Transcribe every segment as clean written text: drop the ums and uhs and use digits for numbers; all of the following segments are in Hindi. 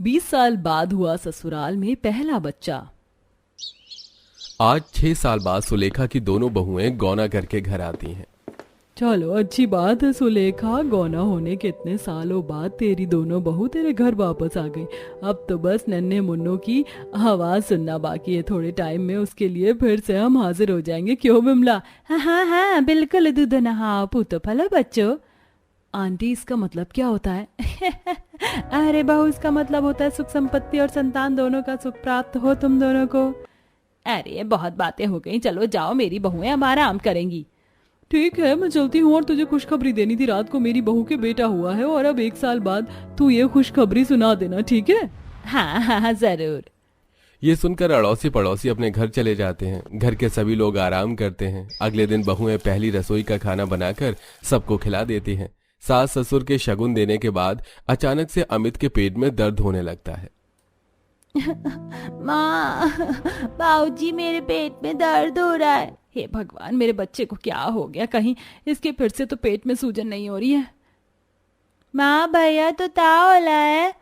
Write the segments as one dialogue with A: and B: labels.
A: 20 साल बाद हुआ ससुराल में पहला बच्चा।
B: आज 6 साल बाद सुलेखा की दोनों बहुएं गौना करके घर आती हैं।
A: चलो अच्छी बात है सुलेखा, गौना होने के इतने सालों बाद तेरी दोनों बहू तेरे घर वापस आ गई। अब तो बस नन्हे मुन्नों की आवाज सुनना बाकी है। थोड़े टाइम में उसके लिए फिर से हम हाजिर हो जाएंगे, क्यों बिमला? हाँ हाँ हाँ बिल्कुल, दूध नहाओ पूतो फलो बच्चों। आंटी इसका मतलब क्या होता है? अरे बहू, इसका मतलब होता है सुख संपत्ति और संतान दोनों का सुख प्राप्त हो तुम दोनों को। अरे बहुत बातें हो गई, चलो जाओ, मेरी बहुएं अब आराम करेंगी। ठीक है मैं चलती हूँ, और तुझे खुशखबरी देनी थी। रात को मेरी बहू के बेटा हुआ है और अब 1 साल बाद तू ये खुशखबरी सुना देना, ठीक है? हाँ हाँ हाँ जरूर।
B: ये सुनकर अड़ोसी पड़ोसी अपने घर चले जाते हैं। घर के सभी लोग आराम करते हैं। अगले दिन बहुएं पहली रसोई का खाना बनाकर सबको खिला देती हैं। सास ससुर के शगुन देने के बाद अचानक से अमित के पेट में दर्द होने लगता है।
A: माँ, बाबूजी मेरे पेट में दर्द हो रहा है। हे भगवान, मेरे बच्चे को क्या हो गया? कहीं इसके फिर से तो पेट में सूजन नहीं हो रही है। माँ भैया तो ताव होला है,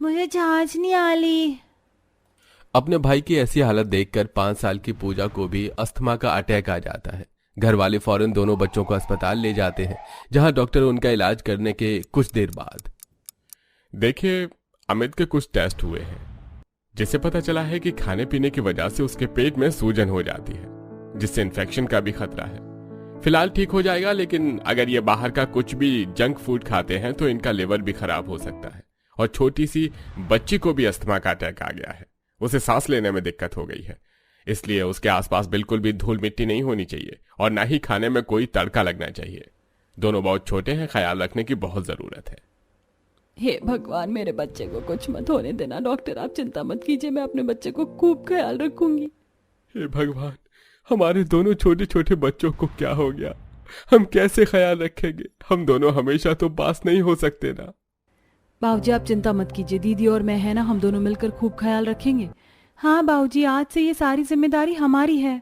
A: मुझे जांच नहीं आली।
B: अपने भाई की ऐसी हालत देखकर 5 साल की पूजा को भी अस्थमा का अटैक आ जाता है। घर वाले फौरन दोनों बच्चों को अस्पताल ले जाते हैं, जहां डॉक्टर उनका इलाज करने के कुछ देर बाद।
C: देखिए, अमित के कुछ टेस्ट हुए हैं, जिससे पता चला है कि खाने पीने की वजह से उसके पेट में सूजन हो जाती है, जिससे इन्फेक्शन का भी खतरा है। फिलहाल ठीक हो जाएगा, लेकिन अगर ये बाहर का कुछ भी जंक फूड खाते हैं तो इनका लिवर भी खराब हो सकता है। और छोटी सी बच्ची को भी अस्थमा का अटैक आ गया है, उसे सांस लेने में दिक्कत हो गई है। इसलिए उसके आसपास बिल्कुल भी धूल मिट्टी नहीं होनी चाहिए और ना ही खाने में कोई तड़का लगना चाहिए। दोनों बहुत छोटे हैं, ख्याल रखने की बहुत जरूरत है।
A: हे भगवान, मेरे बच्चे को कुछ मत होने देना। डॉक्टर आप चिंता मत कीजिए, मैं अपने बच्चे को खूब ख्याल रखूंगी।
C: हे भगवान, हमारे दोनों छोटे छोटे बच्चों को क्या हो गया? हम कैसे ख्याल रखेंगे? हम दोनों हमेशा तो पास नहीं हो सकते ना।
A: बाबूजी आप चिंता मत कीजिए, दीदी और मैं है ना, हम दोनों मिलकर खूब ख्याल रखेंगे। हाँ बाबूजी, आज से ये सारी जिम्मेदारी हमारी है।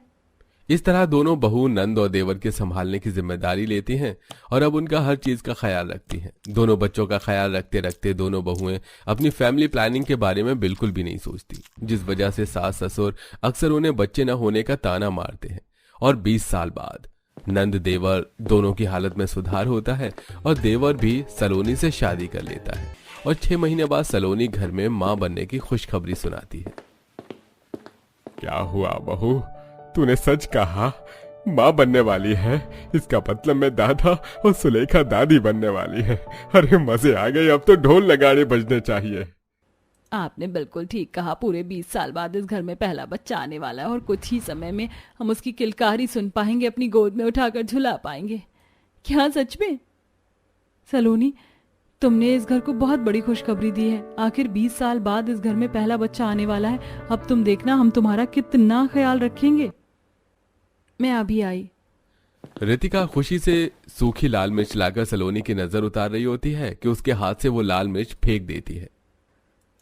B: इस तरह दोनों बहू नंद और देवर के संभालने की जिम्मेदारी लेती हैं और अब उनका हर चीज का ख्याल रखती हैं। दोनों बच्चों का ख्याल रखते रखते दोनों बहुएं अपनी फैमिली प्लानिंग के बारे में बिल्कुल भी नहीं सोचती, जिस वजह से सास ससुर अक्सर उन्हें बच्चे न होने का ताना मारते हैं। और 20 साल बाद नंद देवर दोनों की हालत में सुधार होता है और देवर भी सलोनी से शादी कर लेता है और 6 महीने बाद सलोनी घर में मां बनने की खुशखबरी सुनाती है।
C: क्या हुआ बहू, तूने सच कहा? माँ बनने वाली है? इसका मतलब मैं दादा और सुलेखा दादी बनने वाली है। अरे मजे आ गए, अब तो ढोल नगाड़े बजने चाहिए।
A: आपने बिल्कुल ठीक कहा, पूरे 20 साल बाद इस घर में पहला बच्चा आने वाला है और कुछ ही समय में हम उसकी किलकारी सुन पाएंगे, अपनी गोद में उठाकर झुला पाएंगे। क्या सच में? सलोनी, तुमने इस घर को बहुत बड़ी खुशखबरी दी है। आखिर 20 साल बाद इस घर में पहला बच्चा आने वाला है। अब तुम देखना हम तुम्हारा कितना ख्याल रखेंगे। मैं अभी आई।
B: रितिका खुशी से सूखी लाल मिर्च लाकर सलोनी की नजर उतार रही होती है कि उसके हाथ से वो लाल मिर्च फेंक देती है।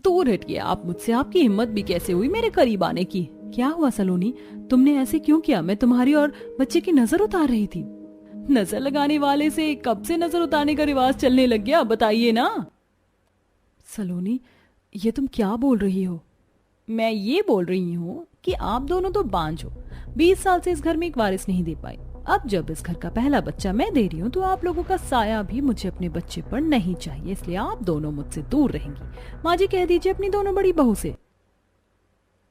A: दूर हटिए आप मुझसे, आपकी हिम्मत भी कैसे हुई मेरे करीब आने की? क्या हुआ सलोनी, तुमने ऐसे क्यों किया? मैं तुम्हारी और बच्चे की नजर उतार रही थी। नजर लगाने वाले से कब से नजर उतारने का रिवाज चलने लग गया, बताइए ना। सलोनी, ये तुम क्या बोल रही हो? मैं ये बोल रही हूँ कि आप दोनों तो बांझ हो, 20 साल से इस घर में एक वारिस नहीं दे पाई। अब जब इस घर का पहला बच्चा मैं दे रही हूँ तो आप लोगों का साया भी मुझे अपने बच्चे पर नहीं चाहिए, इसलिए आप दोनों मुझसे दूर रहेंगी। माँ जी कह दीजिए अपनी दोनों बड़ी बहू से।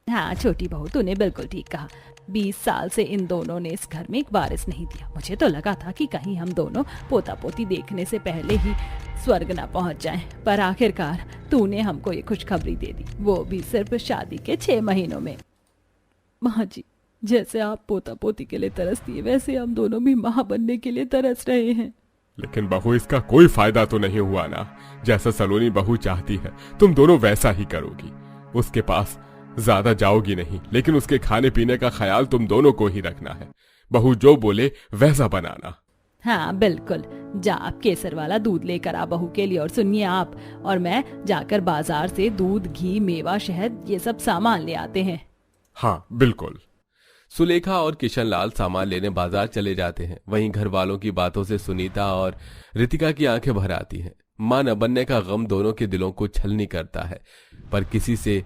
A: हाँ छोटी बहू, तूने बिल्कुल ठीक कहा। 20 साल से इन दोनों ने इस घर में एक वारिस नहीं दिया। मुझे तो लगा था कि कहीं हम दोनों पोता पोती देखने से पहले ही स्वर्ग ना पहुंच जाएं, पर आखिरकार तूने हमको ये खुशखबरी दे दी, वो भी सिर्फ शादी के 6 महीनों में। माँ जी, जैसे आप पोता पोती के लिए तरसती है, वैसे हम दोनों भी माँ बनने के लिए तरस रहे हैं।
C: लेकिन बहू, इसका कोई फायदा तो नहीं हुआ ना। जैसा सलोनी बहू चाहती है तुम दोनों वैसा ही करोगी। उसके पास ज्यादा जाओगी नहीं, लेकिन उसके खाने पीने का ख्याल तुम दोनों को ही रखना है। बहू जो बोले वैसा बनाना।
A: हाँ बिल्कुल, जा आप केसर वाला दूध लेकर आ बहू के लिए, और सुनिए आप और मैं जाकर बाजार से दूध, घी, मेवा, शहद ये सब सामान ले आते हैं।
C: हाँ बिल्कुल।
B: सुलेखा और किशन लाल सामान लेने बाजार चले जाते हैं। वहीं घर वालों की बातों से सुनीता और रितिका की आंखें भर आती हैं। मां न बनने का गम दोनों के दिलों को छलनी करता है, पर किसी से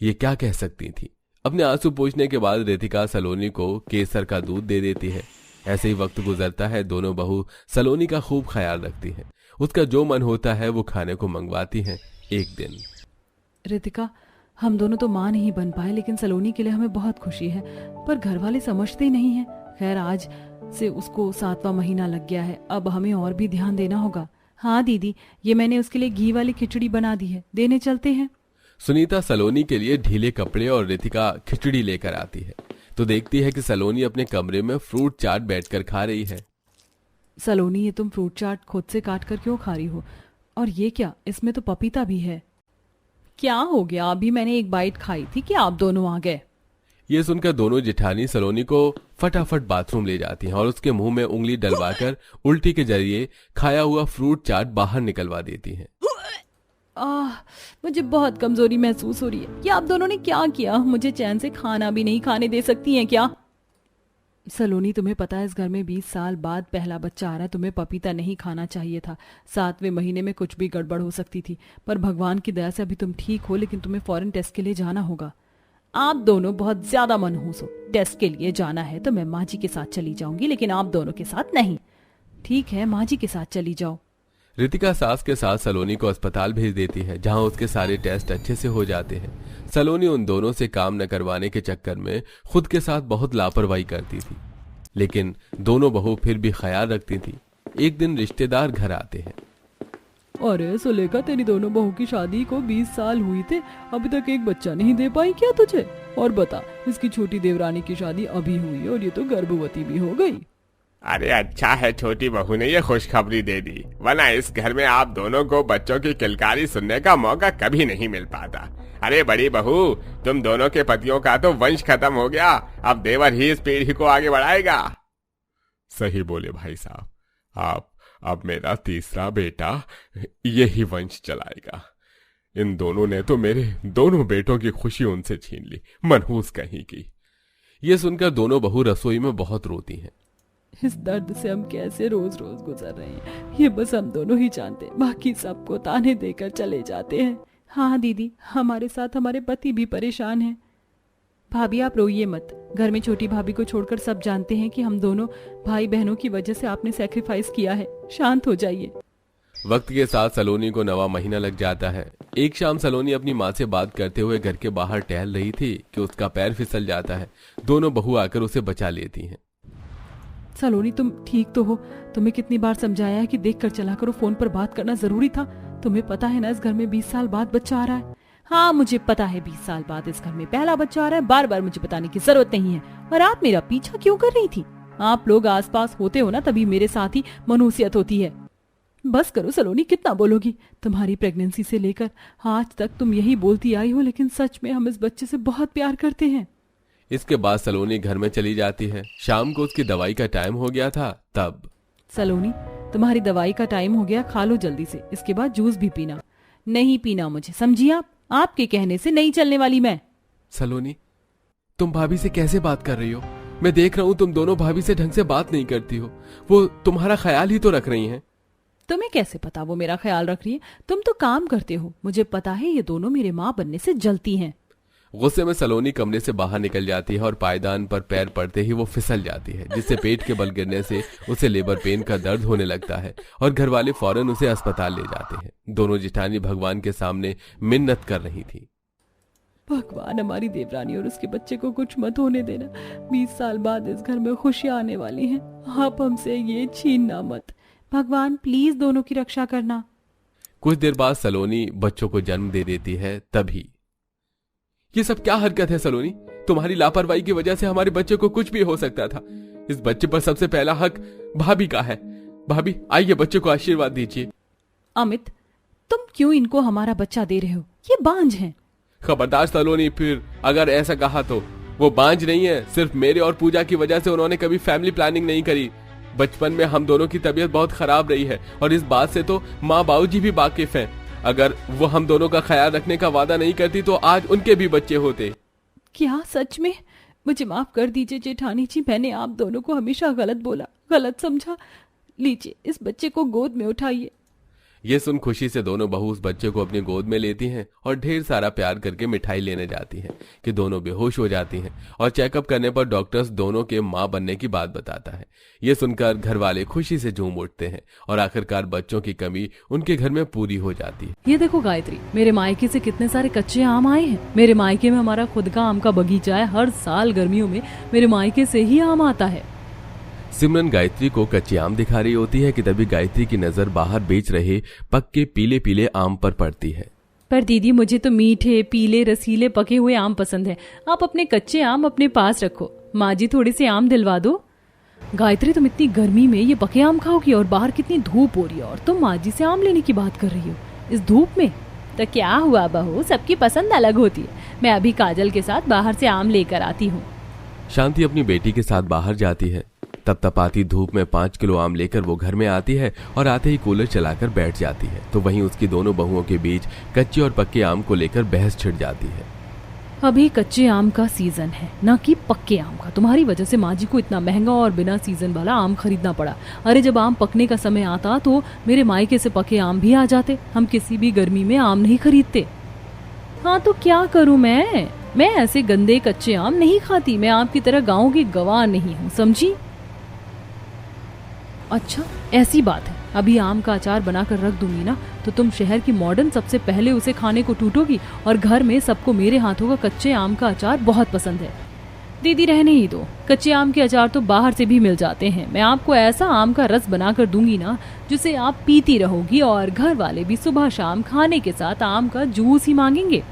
B: ये क्या कह सकती थी। अपने आंसू पोंछने के बाद रितिका सलोनी को केसर का दूध दे देती है। ऐसे ही वक्त गुजरता है। दोनों बहू सलोनी का खूब ख्याल रखती हैं। उसका जो मन होता है वो खाने को मंगवाती हैं। एक दिन
A: रितिका, हम दोनों तो माँ नहीं बन पाए, लेकिन सलोनी के लिए हमें बहुत खुशी है, पर घर वाले समझते ही नहीं हैं। खैर, आज से उसको 7वां महीना लग गया है, अब हमें और भी ध्यान देना होगा। हाँ दीदी, ये मैंने उसके लिए घी वाली खिचड़ी बना दी है, देने चलते हैं।
B: सुनीता सलोनी के लिए ढीले कपड़े और रितिका खिचड़ी लेकर आती है तो देखती है कि सलोनी अपने कमरे में फ्रूट चाट बैठकर खा रही है।
A: सलोनी, ये तुम फ्रूट चाट खुद से काट कर क्यों खा रही हो? और ये क्या, इसमें तो पपीता भी है। क्या हो गया? अभी मैंने एक बाइट खाई थी कि आप दोनों आ गए।
B: ये सुनकर दोनों जेठानी सलोनी को फटाफट बाथरूम ले जाती हैं और उसके मुंह में उंगली डलवाकर उल्टी के जरिए खाया हुआ फ्रूट चाट बाहर निकलवा देती हैं।
A: मुझे बहुत कमजोरी महसूस हो रही है। कि आप दोनों ने क्या किया? मुझे चैन से खाना भी नहीं खाने दे सकती हैं क्या? सलोनी, तुम्हें पता है इस घर में 20 साल बाद पहला बच्चा आ रहा है। तुम्हें पपीता नहीं खाना चाहिए था। 7वें महीने में कुछ भी गड़बड़ हो सकती थी, पर भगवान की दया से अभी तुम ठीक हो, लेकिन तुम्हें फॉरेन टेस्ट के लिए जाना होगा। आप दोनों बहुत ज्यादा मनहूस हो। टेस्ट के लिए जाना है तो मैं माँ जी के साथ चली जाऊंगी, लेकिन आप दोनों के साथ नहीं। ठीक है, माँ जी के साथ चली जाओ।
B: रितिका सास के साथ सलोनी को अस्पताल भेज देती है, जहां उसके सारे टेस्ट अच्छे से हो जाते हैं। सलोनी उन दोनों से काम न करवाने के चक्कर में खुद के साथ बहुत लापरवाही करती थी, लेकिन दोनों बहू फिर भी ख्याल रखती थी। एक दिन रिश्तेदार घर आते हैं।
A: अरे सुलेखा, तेरी दोनों बहू की शादी को 20 साल हुई थे, अभी तक एक बच्चा नहीं दे पाई क्या तुझे? और बता, इसकी छोटी देवरानी की शादी अभी हुई और ये तो गर्भवती भी हो गई।
C: अरे अच्छा है छोटी बहू ने ये खुशखबरी दे दी, वरना इस घर में आप दोनों को बच्चों की किलकारी सुनने का मौका कभी नहीं मिल पाता। अरे बड़ी बहू, तुम दोनों के पतियों का तो वंश खत्म हो गया, अब देवर ही इस पीढ़ी को आगे बढ़ाएगा। सही बोले भाई साहब, आप अब मेरा तीसरा बेटा यही वंश चलाएगा। इन दोनों ने तो मेरे दोनों बेटों की खुशी उनसे छीन ली, मनहूस कहीं की।
B: ये सुनकर दोनों बहू रसोई में बहुत रोती हैं।
A: इस दर्द से हम कैसे रोज रोज गुजर रहे हैं, ये बस हम दोनों ही जानते हैं। बाकी सबको ताने देकर चले जाते हैं। हाँ दीदी, हमारे साथ हमारे पति भी परेशान हैं। भाभी, आप रोइए मत। घर में छोटी भाभी को छोड़कर सब जानते हैं कि हम दोनों भाई बहनों की वजह से आपने सैक्रिफाइस किया है। शांत हो जाइए।
B: वक्त के साथ सलोनी को 9वां महीना लग जाता है। एक शाम सलोनी अपनी माँ से बात करते हुए घर के बाहर टहल रही थी कि उसका पैर फिसल जाता है। दोनों बहू आकर उसे बचा लेती हैं।
A: सलोनी, तुम ठीक तो हो? तुम्हें कितनी बार समझाया है कि देख कर चला करो, फोन पर बात करना जरूरी था। तुम्हें पता है ना, इस घर में 20 साल बाद बच्चा आ रहा है। हाँ, मुझे पता है 20 साल बाद इस घर में पहला बच्चा आ रहा है। बार बार मुझे बताने की जरूरत नहीं है। और आप मेरा पीछा क्यों कर रही थी? आप लोग आसपास होते हो ना, तभी मेरे साथ ही मनहूसियत होती है। बस करो सलोनी, कितना बोलोगी? तुम्हारी प्रेगनेंसी से लेकर आज तक तुम यही बोलती आई हो, लेकिन सच में हम इस बच्चे से बहुत प्यार करते हैं।
B: इसके बाद सलोनी घर में चली जाती है। शाम को उसकी दवाई का टाइम हो गया था। तब
A: सलोनी, तुम्हारी दवाई का टाइम हो गया, खा लो जल्दी से। इसके बाद जूस भी पीना। नहीं पीना मुझे, समझिए आप? आपके कहने से नहीं चलने वाली मैं।
B: सलोनी, तुम भाभी से कैसे बात कर रही हो? मैं देख रहा हूँ तुम दोनों भाभी से ढंग से बात नहीं करती हो। वो तुम्हारा ख्याल ही तो रख रही हैं।
A: तुम्हें कैसे पता वो मेरा ख्याल रख रही है? तुम तो काम करते हो। मुझे पता है ये दोनों मेरे माँ बनने से जलती हैं।
B: गुस्से में सलोनी कमरे से बाहर निकल जाती है और पायदान पर पैर पड़ते ही वो फिसल जाती है, जिससे पेट के बल गिरने से उसे लेबर पेन का दर्द होने लगता है और घर वाले फौरन उसे अस्पताल ले जाते हैं। दोनों जेठानी भगवान के सामने मिन्नत कर रही थी।
A: भगवान, हमारी देवरानी और उसके बच्चे को कुछ मत होने देना। 20 साल बाद इस घर में खुशियां आने वाली हैं। आप हमसे ये छीनना मत। भगवान, प्लीज दोनों की रक्षा करना।
B: कुछ देर बाद सलोनी बच्चों को जन्म दे देती है। तभी ये सब क्या हरकत है सलोनी? तुम्हारी लापरवाही की वजह से हमारे बच्चे को कुछ भी हो सकता था। इस बच्चे पर सबसे पहला हक भाभी का है। भाभी, आइए बच्चे को आशीर्वाद दीजिए।
A: अमित, तुम क्यों इनको हमारा बच्चा दे रहे हो? ये बांझ हैं।
B: खबरदार सलोनी, फिर अगर ऐसा कहा तो वो बांझ नहीं है। सिर्फ मेरे और पूजा की वजह से उन्होंने कभी फैमिली प्लानिंग नहीं करी। बचपन में हम दोनों की तबीयत बहुत खराब रही है और इस बात से तो माँ बाबूजी भी वाकिफ हैं। अगर वो हम दोनों का ख्याल रखने का वादा नहीं करती तो आज उनके भी बच्चे होते।
A: क्या सच में? मुझे माफ कर दीजिए जेठानी जी, मैंने आप दोनों को हमेशा गलत बोला, गलत समझा। लीजिए, इस बच्चे को गोद में उठाइए।
B: ये सुन खुशी से दोनों बहू उस बच्चे को अपनी गोद में लेती हैं और ढेर सारा प्यार करके मिठाई लेने जाती हैं कि दोनों बेहोश हो जाती हैं। और चेकअप करने पर डॉक्टर्स दोनों के मां बनने की बात बताता है। ये सुनकर घर वाले खुशी से झूम उठते हैं और आखिरकार बच्चों की कमी उनके घर में पूरी हो जाती है।
A: ये देखो गायत्री, मेरे मायके से कितने सारे कच्चे आम आए हैं। मेरे मायके में हमारा खुद का आम का बगीचा है। हर साल गर्मियों में मेरे मायके से ही आम आता है।
B: सिमरन गायत्री को कच्चे आम दिखा रही होती है कि तभी गायत्री की नजर बाहर बेच रहे पक्के पीले पीले आम पर पड़ती है।
A: पर दीदी, मुझे तो मीठे पीले रसीले पके हुए आम पसंद है। आप अपने कच्चे आम अपने पास रखो। माँ जी थोड़े से आम दिलवा दो। गायत्री, तुम इतनी गर्मी में ये पके आम खाओगी और बाहर कितनी धूप हो रही है और तुम माँ जी से आम लेने की बात कर रही हो इस धूप में? तो क्या हुआ बहू, सबकी पसंद अलग होती है। मैं अभी काजल के साथ बाहर से आम लेकर आती हूँ।
B: शांति अपनी बेटी के साथ बाहर जाती है। तपतपाती धूप में 5 किलो आम लेकर वो घर में आती है और आते ही कूलर चलाकर बैठ जाती है। तो वहीं उसकी दोनों बहुओं के बीच कच्चे और पक्के आम को लेकर बहस छिड़ जाती है।
A: अभी कच्चे आम का सीजन है, ना कि पक्के आम का। तुम्हारी वजह से माँ जी को इतना महंगा और बिना सीजन वाला आम खरीदना पड़ा। अरे जब आम पकने का समय आता तो मेरे मायके से पके आम भी आ जाते। हम किसी भी गर्मी में आम नहीं खरीदते। हाँ तो क्या करूँ मैं ऐसे गंदे कच्चे आम नहीं खाती। मैं आपकी तरह गाँव की गवाह नहीं हूँ, समझी? अच्छा ऐसी बात है। अभी आम का अचार बनाकर रख दूंगी ना तो तुम शहर की मॉडर्न सबसे पहले उसे खाने को टूटोगी और घर में सबको मेरे हाथों का कच्चे आम का अचार बहुत पसंद है। दीदी रहने ही दो, कच्चे आम के अचार तो बाहर से भी मिल जाते हैं। मैं आपको ऐसा आम का रस बनाकर दूंगी ना जिसे आप पीती रहोगी और घर वाले भी सुबह शाम खाने के साथ आम का जूस ही मांगेंगे।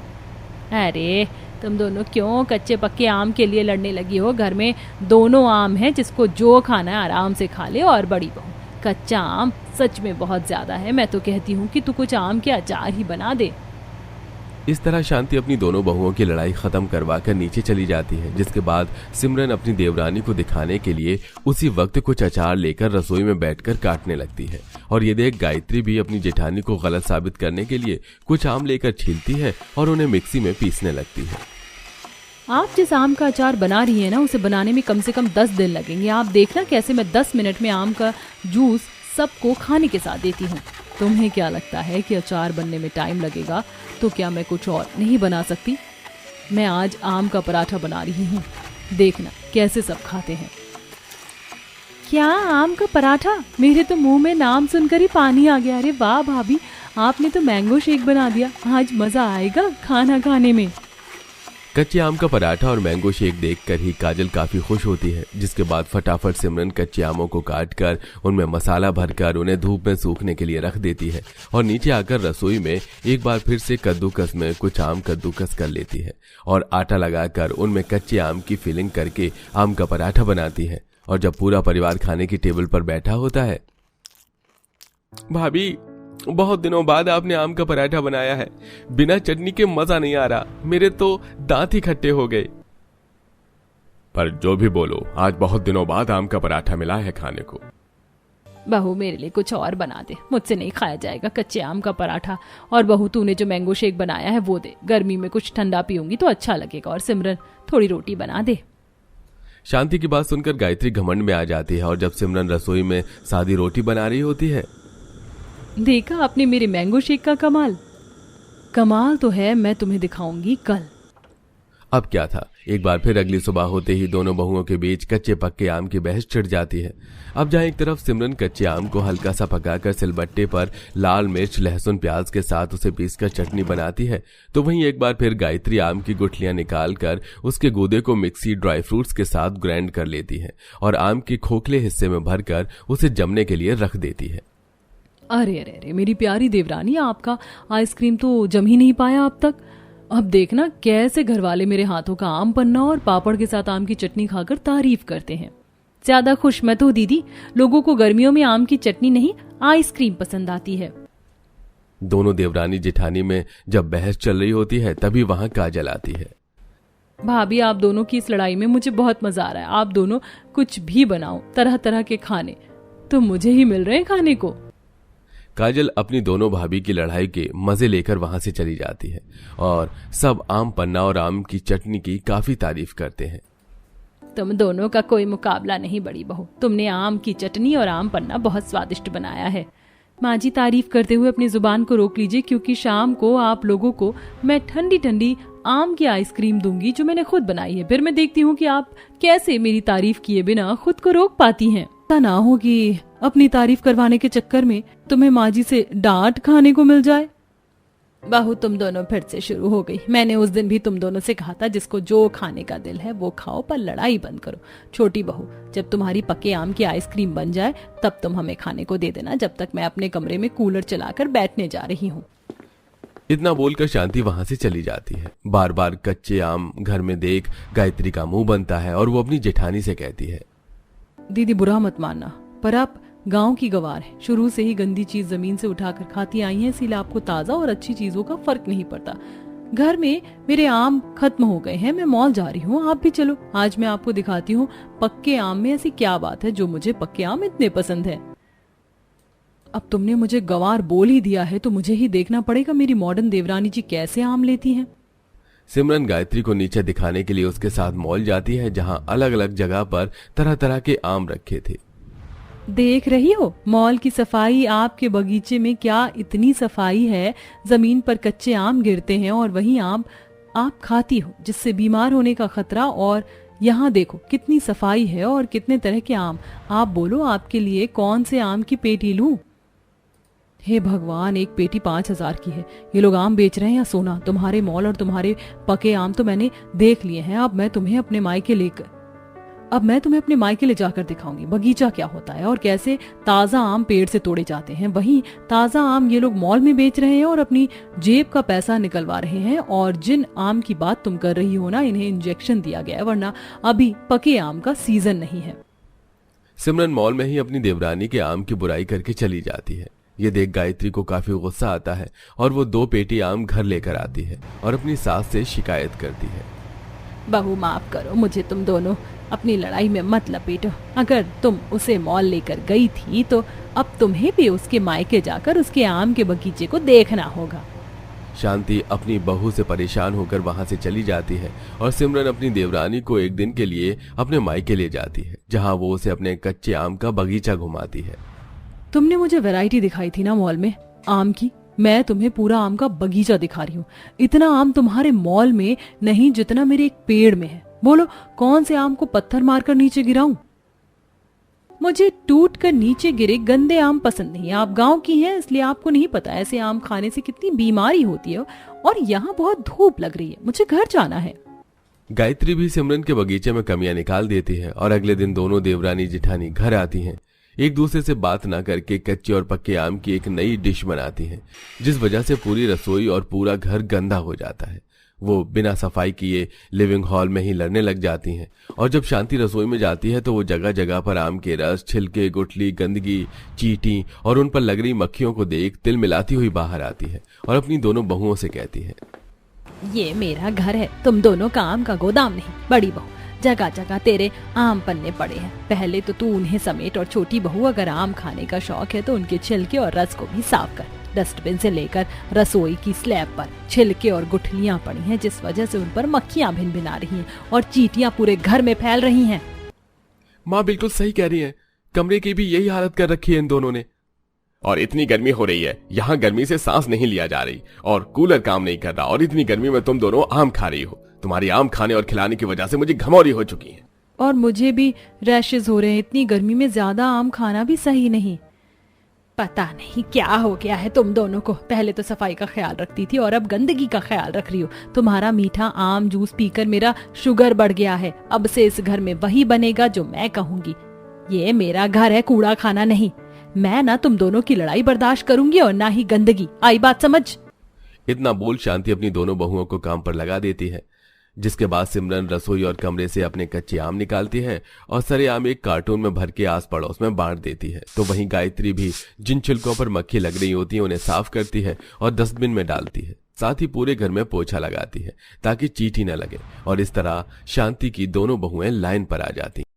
A: अरे तुम दोनों क्यों कच्चे पक्के आम के लिए लड़ने लगी हो? घर में दोनों आम है, जिसको जो खाना है आराम से खा ले। और बड़ी बहू, कच्चा आम सच में बहुत ज्यादा है। मैं तो कहती हूँ कि तू कुछ आम के अचार ही बना दे।
B: इस तरह शांति अपनी दोनों बहुओं की लड़ाई खत्म करवाकर नीचे चली जाती है, जिसके बाद सिमरन अपनी देवरानी को दिखाने के लिए उसी वक्त कुछ अचार लेकर रसोई में बैठकर काटने लगती है। और ये देख गायत्री भी अपनी जेठानी को गलत साबित करने के लिए कुछ आम लेकर छीलती है और उन्हें मिक्सी में पीसने लगती है।
A: आप जिस आम का अचार बना रही है ना, उसे बनाने में कम से कम 10 दिन लगेंगे। आप देखना कैसे मैं 10 मिनट में आम का जूस सबको खाने के साथ देती हूँ। तुम्हें क्या लगता है कि अचार बनने में टाइम लगेगा? तो क्या मैं कुछ और नहीं बना सकती? मैं आज आम का पराठा बना रही हूँ, देखना कैसे सब खाते हैं। क्या आम का पराठा? मेरे तो मुंह में नाम सुनकर ही पानी आ गया। अरे वाह भाभी, आपने तो मैंगो शेक बना दिया। आज मजा आएगा खाना खाने में।
B: कच्चे आम का पराठा और मैंगो शेक देखकर ही काजल काफी खुश होती है, जिसके बाद फटाफट सिमरन कच्चे आमों को काटकर उनमें मसाला भरकर उन्हें धूप में सूखने के लिए रख देती है और नीचे आकर रसोई में एक बार फिर से कद्दूकस में कुछ आम कद्दूकस कर लेती है और आटा लगाकर उनमें कच्चे आम की फिलिंग करके आम का पराठा बनाती है। और जब पूरा परिवार खाने की टेबल पर बैठा होता है, भाभी बहुत दिनों बाद आपने आम का पराठा बनाया है। बिना चटनी के मजा नहीं आ रहा, मेरे तो दांत ही खट्टे हो गए।
C: पर जो भी बोलो, आज बहुत दिनों बाद आम का पराठा मिला है खाने को।
A: बहू मेरे लिए कुछ और बना दे, मुझसे नहीं खाया जाएगा कच्चे आम का पराठा। और बहू तूने जो मैंगो शेक बनाया है वो दे, गर्मी में कुछ ठंडा पीऊंगी तो अच्छा लगेगा। और सिमरन थोड़ी रोटी बना दे।
B: शांति की बात सुनकर गायत्री घमंड में आ जाती है और जब सिमरन रसोई में सादी रोटी बना रही होती है,
A: देखा आपने मेरे मैंगो शेक का कमाल? कमाल तो है, मैं तुम्हें दिखाऊंगी कल।
B: अब क्या था, एक बार फिर अगली सुबह होते ही दोनों बहुओं के बीच कच्चे पक्के आम की बहस छिड़ जाती है। अब जहां एक तरफ सिमरन कच्चे आम को हल्का सा पकाकर सिलबट्टे पर लाल मिर्च लहसुन प्याज के साथ उसे पीसकर चटनी बनाती है, तो वहीं एक बार फिर गायत्री आम की गुठलियां निकालकर उसके गूदे को मिक्सी ड्राई फ्रूट्स के साथ ग्राइंड कर लेती है और आम के खोखले हिस्से में भरकर उसे जमने के लिए रख देती है।
A: अरे अरे अरे मेरी प्यारी देवरानी, आपका आइसक्रीम तो जम ही नहीं पाया अब तक। अब देखना कैसे घरवाले मेरे हाथों का आम पन्ना और पापड़ के साथ आम की चटनी खाकर तारीफ करते हैं। ज्यादा खुश मत हो दीदी, लोगों को गर्मियों में आम की चटनी नहीं आइसक्रीम पसंद आती है।
B: दोनों देवरानी जेठानी में जब बहस चल रही होती है तभी वहां काजल आती है।
A: भाभी आप दोनों की इस लड़ाई में मुझे बहुत मजा आ रहा है। आप दोनों कुछ भी बनाओ, तरह तरह के खाने तो मुझे ही मिल रहे हैं खाने को।
B: काजल अपनी दोनों भाभी की लड़ाई के मजे लेकर वहां से चली जाती है और सब आम पन्ना और आम की चटनी की काफी तारीफ करते हैं।
A: तुम दोनों का कोई मुकाबला नहीं बड़ी बहू, तुमने आम की चटनी और आम पन्ना बहुत स्वादिष्ट बनाया है। माँ जी, तारीफ करते हुए अपनी जुबान को रोक लीजिए, क्योंकि शाम को आप लोगों को मैं ठंडी ठंडी आम की आइसक्रीम दूंगी जो मैंने खुद बनाई है। फिर मैं देखती हूँ कि आप कैसे मेरी तारीफ किए बिना खुद को रोक पाती हैं। ऐसा ना हो कि अपनी तारीफ करवाने के चक्कर में तुम्हें माँ जी से डांट खाने को मिल जाए। बहू, तुम दोनों फिर से शुरू हो गई। मैंने उस दिन भी तुम दोनों से कहा था जिसको जो खाने का दिल है वो खाओ, पर लड़ाई बंद करो। छोटी बहू, जब तुम्हारी पके आम की आइसक्रीम बन जाए तब तुम हमें खाने को दे देना, जब तक मैं अपने कमरे में कूलर चलाकर बैठने जा रही हूँ।
B: इतना बोलकर शांति वहां से चली जाती है। बार बार कच्चे आम घर में देख गायत्री का मुंह बनता है और वो अपनी जेठानी से कहती है,
A: दीदी बुरा मत मानना, पर आप गांव की गवार है, शुरू से ही गंदी चीज जमीन से उठाकर खाती आई हैं, इसीलिए आपको ताजा और अच्छी चीजों का फर्क नहीं पड़ता। घर में मेरे आम खत्म हो गए हैं, मैं मॉल जा रही हूँ, आप भी चलो। आज मैं आपको दिखाती हूँ पक्के आम में ऐसी क्या बात है जो मुझे पक्के आम इतने पसंद है। अब तुमने मुझे गवार बोल ही दिया है तो मुझे ही देखना पड़ेगा मेरी मॉडर्न देवरानी जी कैसे आम लेती हैं।
B: सिमरन गायत्री को नीचे दिखाने के लिए उसके साथ मॉल जाती है, जहां अलग अलग जगह पर तरह तरह के आम रखे थे।
A: देख रही हो मॉल की सफाई, आपके बगीचे में क्या इतनी सफाई है। जमीन पर कच्चे आम गिरते हैं और वही आम आप खाती हो जिससे बीमार होने का खतरा। और यहाँ देखो कितनी सफाई है और कितने तरह के आम। आप बोलो आपके लिए कौन से आम की पेटी लूं। हे भगवान, एक पेटी 5,000 की है। ये लोग आम बेच रहे हैं या सोना? तुम्हारे मॉल और तुम्हारे पके आम तो मैंने देख लिए हैं। अब मैं तुम्हें अपने मायके ले जाकर दिखाऊंगी बगीचा क्या होता है और कैसे ताजा आम पेड़ से तोड़े जाते हैं। वहीं ताजा आम ये लोग मॉल में बेच रहे हैं और अपनी जेब का पैसा निकलवा रहे हैं। और जिन आम की बात तुम कर रही हो ना, इन्हें इंजेक्शन दिया गया है, वरना अभी पके आम का सीजन नहीं है।
B: सिमरन मॉल में ही अपनी देवरानी के आम की बुराई करके चली जाती है। ये देख गायत्री को काफी गुस्सा आता है और वो 2 पेटी आम घर लेकर आती है और अपनी सास से शिकायत करती है।
A: बहू माफ करो, मुझे तुम दोनों अपनी लड़ाई में मत लपेटो। अगर तुम उसे मॉल लेकर गई थी तो अब तुम्हें भी उसके मायके जाकर उसके आम के बगीचे को देखना होगा।
B: शांति अपनी बहू से परेशान होकर वहां से चली जाती है और सिमरन अपनी देवरानी को एक दिन के लिए अपने मायके ले जाती है, जहां वो उसे अपने कच्चे आम का बगीचा घुमाती है।
A: तुमने मुझे वैरायटी दिखाई थी ना मॉल में आम की, मैं तुम्हें पूरा आम का बगीचा दिखा रही हूँ। इतना आम तुम्हारे मॉल में नहीं जितना मेरे एक पेड़ में है। बोलो कौन से आम को पत्थर मारकर नीचे गिराऊं? मुझे टूट कर नीचे गिरे गंदे आम पसंद नहीं। आप गांव की हैं इसलिए आपको नहीं पता ऐसे आम खाने से कितनी बीमारी होती है। और यहाँ बहुत धूप लग रही है, मुझे घर जाना है।
B: गायत्री भी सिमरन के बगीचे में कमियां निकाल देती है और अगले दिन दोनों देवरानी जेठानी घर आती हैं। एक दूसरे से बात ना करके कच्चे और पक्के आम की एक नई डिश बनाती हैं, जिस वजह से पूरी रसोई और पूरा घर गंदा हो जाता है। वो बिना सफाई किए लिविंग हॉल में ही लड़ने लग जाती हैं और जब शांति रसोई में जाती है तो वो जगह जगह पर आम के रस, छिलके, गुठली, गंदगी, चींटी और उन पर लग रही मक्खियों को देख तिल मिलाती हुई बाहर आती है और अपनी दोनों बहुओं से कहती है,
A: ये मेरा घर है, तुम दोनों का आम का गोदाम नहीं। बड़ी बहू, जगह जगह तेरे आम पन्ने पड़े हैं, पहले तो तू उन्हें समेट। और छोटी बहू, अगर आम खाने का शौक है तो उनके छिलके और रस को भी साफ कर। डस्टबिन से लेकर रसोई की स्लैब पर छिलके और गुठलियां पड़ी हैं, जिस वजह से उन पर मक्खियां भिन भिना रही हैं और चींटियां पूरे घर में फैल रही हैं।
C: माँ बिल्कुल सही कह रही है, कमरे की भी यही हालत कर रखी है इन दोनों ने। और इतनी गर्मी हो रही है, यहाँ गर्मी से सांस नहीं लिया जा रही और कूलर काम नहीं कर रहा, और इतनी गर्मी में तुम दोनों आम खा रही हो। तुम्हारी आम खाने और खिलाने की वजह से मुझे घमौरी हो चुकी है।
A: और मुझे भी रैशेज हो रहे हैं। इतनी गर्मी में ज्यादा आम खाना भी सही नहीं। पता नहीं क्या हो गया है तुम दोनों को। पहले तो सफाई का ख्याल रखती थी और अब गंदगी का ख्याल रख रही हो। तुम्हारा मीठा आम जूस पीकर मेरा शुगर बढ़ गया है। अब से इस घर में वही बनेगा जो मैं कहूंगी। ये मेरा घर है, कूड़ा खाना नहीं। मैं ना तुम दोनों की लड़ाई बर्दाश्त करूंगी और ना ही गंदगी। आई बात समझ?
B: इतना बोल शांति अपनी दोनों बहुओं को काम पर लगा देती है, जिसके बाद सिमरन रसोई और कमरे से अपने कच्चे आम निकालती है और सारे आम एक कार्टून में भर के आस पड़ोस में बांट देती है। तो वहीं गायत्री भी जिन छिलकों पर मक्खी लग रही होती है उन्हें साफ करती है और डस्टबिन में डालती है। साथ ही पूरे घर में पोछा लगाती है ताकि चींटी न लगे। और इस तरह शांति की दोनों बहुएं लाइन पर आ जाती।